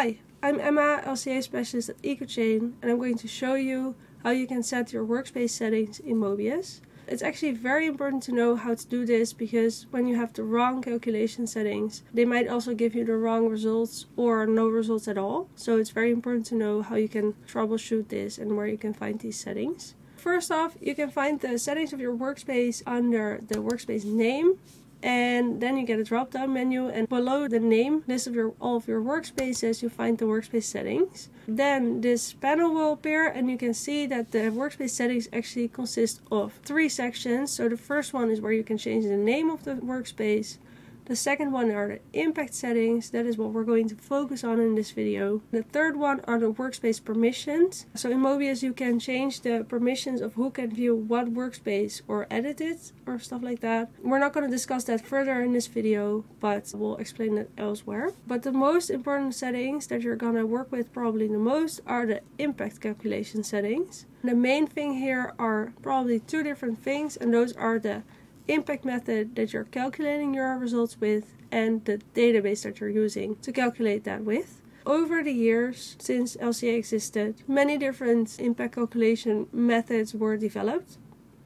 Hi, I'm Emma, LCA Specialist at Ecochain, and I'm going to show you how you can set your workspace settings in Mobius. It's actually very important to know how to do this because when you have the wrong calculation settings, they might also give you the wrong results or no results at all. So it's very important to know how you can troubleshoot this and where you can find these settings. First off, you can find the settings of your workspace under the workspace name. And then you get a drop down menu, and below the name list of all of your workspaces you find the workspace settings. Then this panel will appear and you can see that the workspace settings actually consist of 3 sections. So the first one is where you can change the name of the workspace. The second one are the impact settings, that is what we're going to focus on in this video. The third one are the workspace permissions. So in Mobius you can change the permissions of who can view what workspace or edit it or stuff like that. We're not going to discuss that further in this video, but we'll explain that elsewhere. But the most important settings that you're going to work with probably the most are the impact calculation settings. The main thing here are probably 2 different things, and those are the impact method that you're calculating your results with and the database that you're using to calculate that with. Over the years, since LCA existed, many different impact calculation methods were developed.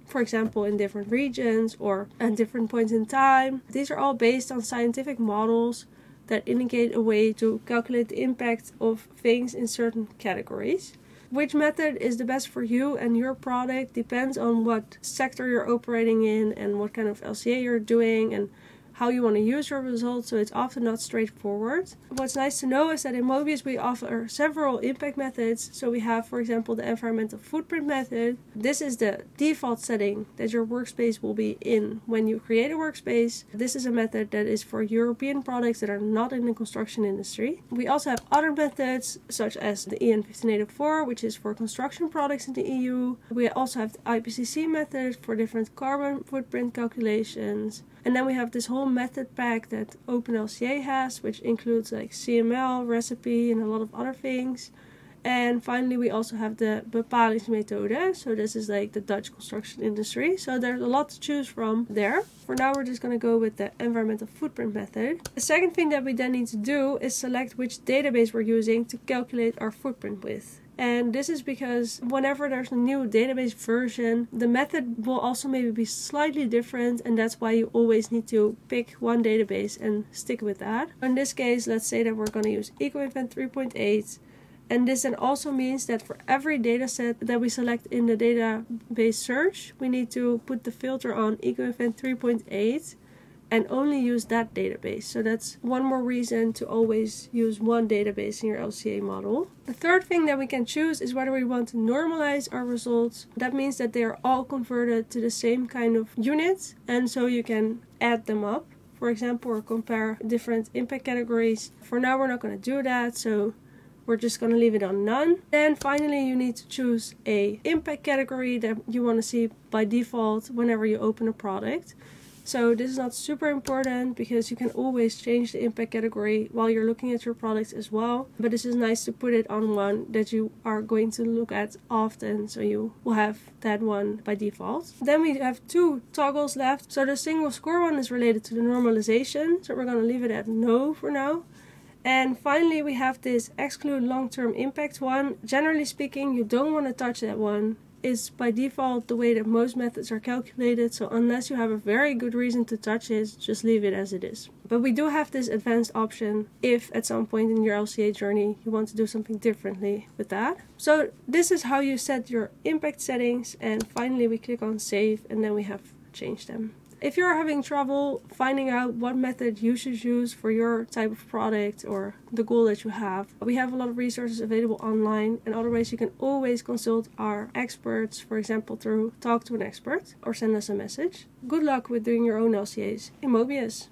For example, in different regions or at different points in time. These are all based on scientific models that indicate a way to calculate the impact of things in certain categories. Which method is the best for you and your product depends on what sector you're operating in and what kind of LCA you're doing and how you want to use your results, so it's often not straightforward. What's nice to know is that in Mobius we offer several impact methods. So we have, for example, the environmental footprint method. This is the default setting that your workspace will be in when you create a workspace. This is a method that is for European products that are not in the construction industry. We also have other methods such as the EN 15804, which is for construction products in the EU. We also have the IPCC method for different carbon footprint calculations. And then we have this whole method pack that OpenLCA has, which includes like CML, recipe, and a lot of other things. And finally, we also have the bepalingsmethode. So this is like the Dutch construction industry. So there's a lot to choose from there. For now, we're just going to go with the environmental footprint method. The second thing that we then need to do is select which database we're using to calculate our footprint with. And this is because whenever there's a new database version, the method will also maybe be slightly different, and that's why you always need to pick one database and stick with that. In this case, let's say that we're going to use Ecochain 3.8, and this then also means that for every dataset that we select in the database search, we need to put the filter on Ecochain 3.8 and only use that database. So that's one more reason to always use one database in your LCA model. The third thing that we can choose is whether we want to normalize our results. That means that they are all converted to the same kind of unit, and so you can add them up, for example, or compare different impact categories. For now we're not going to do that, so we're just going to leave it on none. Then finally you need to choose a impact category that you want to see by default whenever you open a product. So this is not super important because you can always change the impact category while you're looking at your products as well. But this is nice to put it on one that you are going to look at often, so you will have that one by default. Then we have 2 toggles left. So the single score one is related to the normalization, so we're going to leave it at no for now. And finally we have this exclude long-term impact one. Generally speaking, you don't want to touch that one. Is by default the way that most methods are calculated, so unless you have a very good reason to touch it, just leave it as it is. But we do have this advanced option if at some point in your LCA journey you want to do something differently with that. So this is how you set your impact settings, and finally we click on save and then we have changed them. If you're having trouble finding out what method you should use for your type of product or the goal that you have, we have a lot of resources available online, and otherwise you can always consult our experts, for example through Talk to an Expert, or send us a message. Good luck with doing your own LCAs in Mobius.